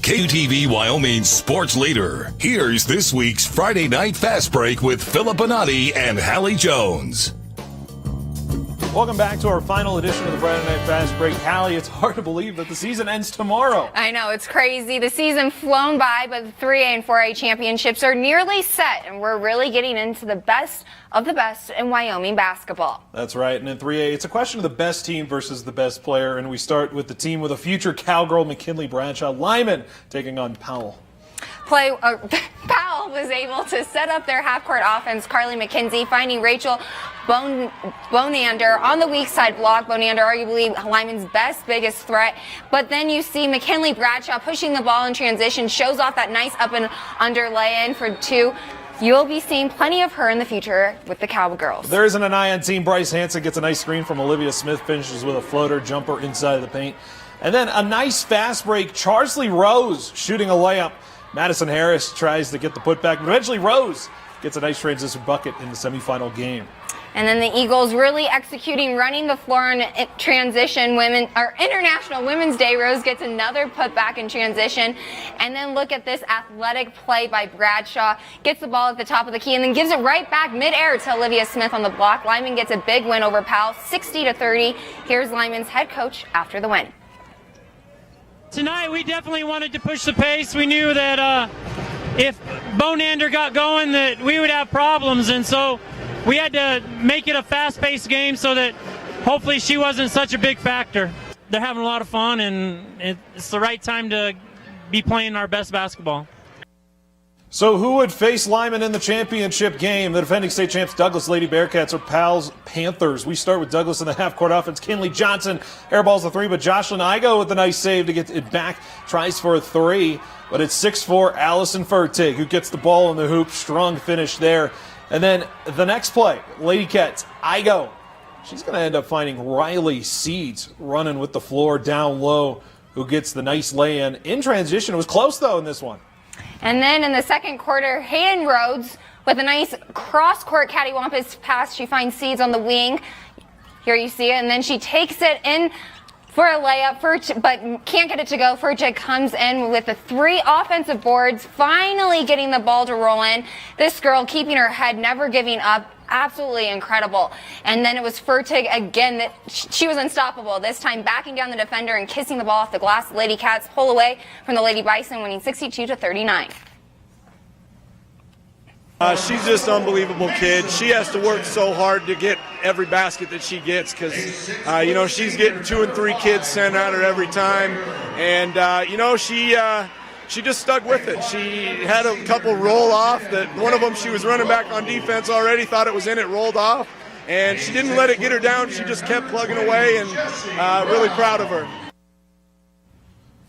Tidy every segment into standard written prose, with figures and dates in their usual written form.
KUTV Wyoming's sports leader. Here's this week's Friday Night Fast Break with Phillip Benotti and Halle Jones. Welcome back to our final edition of the Friday Night Fast Break. Halle, it's hard to believe that the season ends tomorrow. I know, it's crazy. The season flown by, but the 3A and 4A championships are nearly set, and we're really getting into the best of the best in Wyoming basketball. That's right, and in 3A, it's a question of the best team versus the best player, and we start with the team with a future Cowgirl, McKinley Bradshaw Lyman, taking on Powell. Powell was able to set up their half-court offense. Carly McKenzie finding Rachel Bonander on the weak side block. Bonander, arguably Lyman's biggest threat. But then you see McKinley Bradshaw pushing the ball in transition, shows off that nice up and under lay-in for two. You'll be seeing plenty of her in the future with the Cowgirls. There isn't an eye on team. Bryce Hansen gets a nice screen from Olivia Smith, finishes with a floater jumper inside of the paint. And then a nice fast break. Charsley Rose shooting a layup. Madison Harris tries to get the putback, but eventually Rose gets a nice transition bucket in the semifinal game. And then the Eagles really executing, running the floor in transition. International Women's Day. Rose gets another putback in transition. And then look at this athletic play by Bradshaw. Gets the ball at the top of the key and then gives it right back midair to Olivia Smith on the block. Lyman gets a big win over Powell, 60-30. Here's Lyman's head coach after the win. Tonight we definitely wanted to push the pace. We knew that if Bonander got going that we would have problems, and so we had to make it a fast-paced game so that hopefully she wasn't such a big factor. They're having a lot of fun, and it's the right time to be playing our best basketball. So who would face Lyman in the championship game? The defending state champs Douglas Lady Bearcats or Powell's Panthers. We start with Douglas in the half-court offense. Kinley Johnson airballs the three, but Jocelyn Igo with a nice save to get it back. Tries for a three, but it's 6'4" Allison Fertig who gets the ball in the hoop. Strong finish there. And then the next play, Lady Cats, Igo. She's going to end up finding Riley Seeds running with the floor down low, who gets the nice lay-in. In transition, it was close, though, in this one. And then in the second quarter, Hayden Rhodes with a nice cross-court cattywampus pass. She finds Seeds on the wing. Here you see it. And then she takes it in for a layup, but can't get it to go. Fertig comes in with the 3 offensive boards, finally getting the ball to roll in. This girl keeping her head, never giving up. Absolutely incredible. And then it was Fertig again. That she was unstoppable. This time backing down the defender and kissing the ball off the glass. Lady Cats pull away from the Lady Bison, winning 62-39. She's just an unbelievable kid. She has to work so hard to get every basket that she gets because, she's getting 2 and 3 kids sent at her every time. And, she just stuck with it. She had a couple roll off that one of them she was running back on defense already, thought it was in, it rolled off. And she didn't let it get her down. She just kept plugging away, and really proud of her.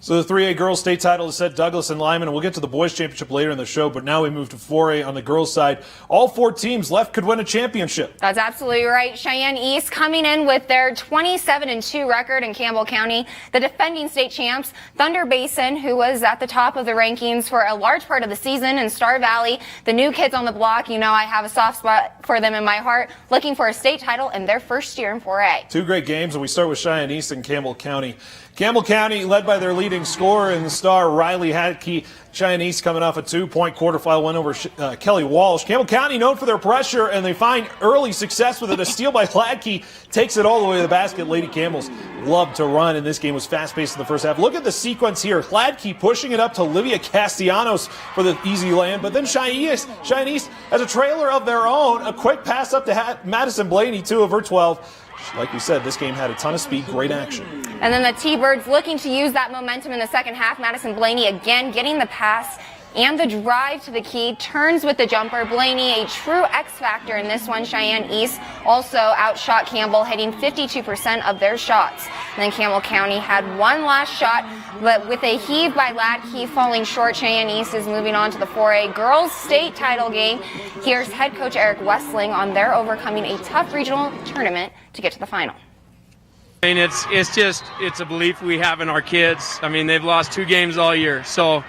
So the 3A girls state title is set, Douglas and Lyman, and we'll get to the boys championship later in the show, but now we move to 4A on the girls side. All 4 teams left could win a championship. That's absolutely right. Cheyenne East coming in with their 27-2 record in Campbell County. The defending state champs, Thunder Basin, who was at the top of the rankings for a large part of the season, and Star Valley, the new kids on the block. I have a soft spot for them in my heart, looking for a state title in their first year in 4A. 2 great games, and we start with Cheyenne East and Campbell County. Campbell County led by their leading scorer in the star Riley Hadke. Cheyenne East coming off a 2-point quarterfinal win over Kelly Walsh. Campbell County known for their pressure, and they find early success with it. A steal by Hadke takes it all the way to the basket. Lady Campbell's loved to run, and this game was fast-paced in the first half. Look at the sequence here. Hadke pushing it up to Olivia Castellanos for the easy lay-in, but then Cheyenne East has a trailer of their own. A quick pass up to Madison Blaney, 2 of her 12. Like we said, this game had a ton of speed, great action. And then the T-Birds looking to use that momentum in the second half. Madison Blaney again getting the pass and the drive to the key, turns with the jumper. Blaney, a true X factor in this one. Cheyenne East also outshot Campbell, hitting 52% of their shots. And then Campbell County had one last shot, but with a heave by Ladke falling short, Cheyenne East is moving on to the 4A girls state title game. Here's head coach Eric Westling on their overcoming a tough regional tournament to get to the final. It's a belief we have in our kids. They've lost 2 games all year, so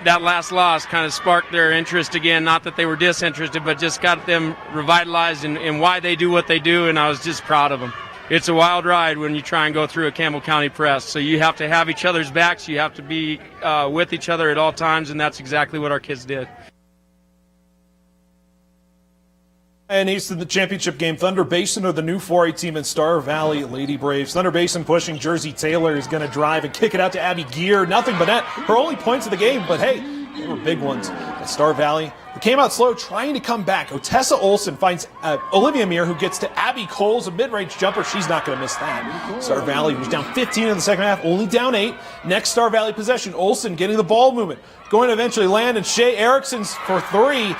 that last loss kind of sparked their interest again. Not that they were disinterested, but just got them revitalized in why they do what they do, and I was just proud of them. it's a wild ride when you try and go through a Campbell County press. So you have to have each other's backs. You have to be with each other at all times, and that's exactly what our kids did. And East in the championship game, Thunder Basin are the new 4A team in Star Valley Lady Braves. Thunder Basin pushing. Jersey Taylor is going to drive and kick it out to Abby Gear. Nothing but net. Her only points of the game, but hey, they were big ones at Star Valley. They came out slow, trying to come back. Otessa Olson finds Olivia Meir, who gets to Abby Coles, a mid-range jumper. She's not going to miss that. Star Valley was down 15 in the second half, only down 8. Next Star Valley possession, Olson getting the ball movement. Going to eventually land, and Shea Erickson's for 3.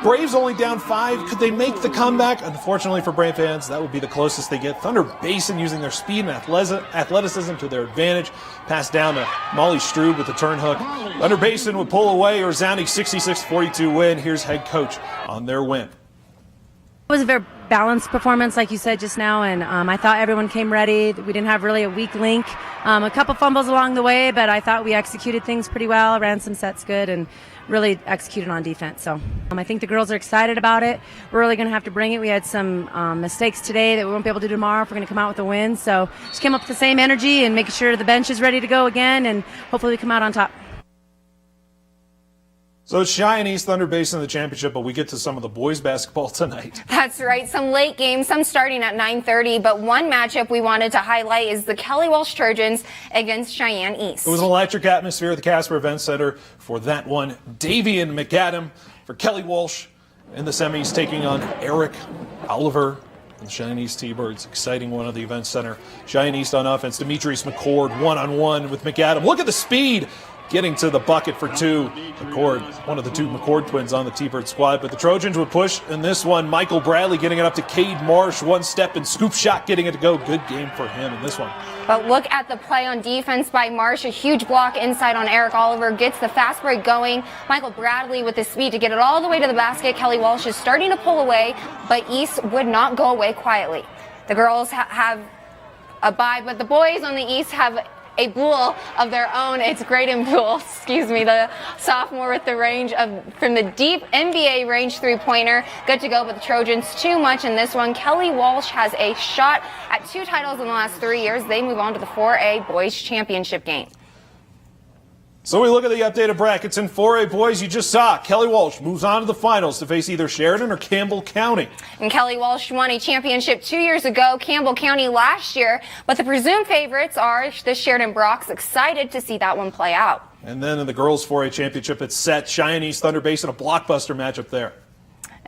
Braves only down 5. Could they make the comeback? Unfortunately for Brave fans, that would be the closest they get. Thunder Basin using their speed and athleticism to their advantage. Pass down to Molly Strube with the turn hook. Thunder Basin would pull away a resounding 66-42 win. Here's head coach on their win. It was a very balanced performance, like you said just now, and I thought everyone came ready. We didn't have really a weak link. A couple fumbles along the way, but I thought we executed things pretty well, ran some sets good, and really executed on defense. So I think the girls are excited about it. We're really going to have to bring it. We had some mistakes today that we won't be able to do tomorrow if we're going to come out with a win. So just came up with the same energy and making sure the bench is ready to go again, and hopefully we come out on top. So it's Cheyenne East, Thunder Basin in the championship, but we get to some of the boys basketball tonight. That's right. Some late games, some starting at 9:30, but one matchup we wanted to highlight is the Kelly Walsh Trojans against Cheyenne East. It was an electric atmosphere at the Casper Event Center for that one. Davian McAdam for Kelly Walsh in the semis, taking on Eric Oliver and the Cheyenne East T-Birds. Exciting one at the Event Center. Cheyenne East on offense, Demetrius McCord one-on-one with McAdam. Look at the speed. Getting to the bucket for 2. McCord, one of the 2 McCord twins on the T-Bird squad. But the Trojans would push in this one. Michael Bradley getting it up to Cade Marsh. One step and scoop shot getting it to go. Good game for him in this one. But look at the play on defense by Marsh. A huge block inside on Eric Oliver. Gets the fast break going. Michael Bradley with the speed to get it all the way to the basket. Kelly Walsh is starting to pull away, but East would not go away quietly. The girls have a bye, but the boys on the East have a Buell of their own. It's Graydon Buell, the sophomore with the range from the deep NBA range 3-pointer. Good to go, but the Trojans too much in this one. Kelly Walsh has a shot at 2 titles in the last 3 years. They move on to the 4A boys championship game. So we look at the updated brackets in 4A boys. You just saw Kelly Walsh moves on to the finals to face either Sheridan or Campbell County. And Kelly Walsh won a championship 2 years ago, Campbell County last year. But the presumed favorites are the Sheridan Brocs. Excited to see that one play out. And then in the girls 4A championship, it's set. Cheyenne East, Thunder Basin, a blockbuster matchup there.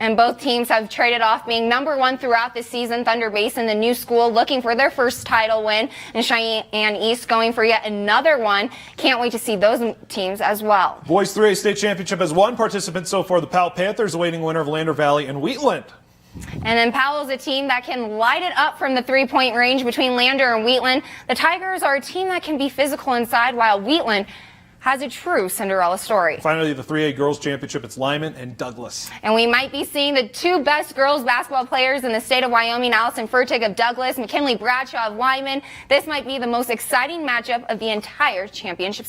And both teams have traded off being number 1 throughout the season. Thunder Basin, the new school, looking for their first title win. And Cheyenne East going for yet another one. Can't wait to see those teams as well. Boys 3A state championship has 1 participant so far. The Powell Panthers awaiting winner of Lander Valley and Wheatland. And then Powell's a team that can light it up from the 3-point range between Lander and Wheatland. The Tigers are a team that can be physical inside, while Wheatland has a true Cinderella story. Finally, the 3A girls championship, it's Lyman and Douglas. And we might be seeing the 2 best girls basketball players in the state of Wyoming, Allison Furtick of Douglas, McKinley Bradshaw of Lyman. This might be the most exciting matchup of the entire championship.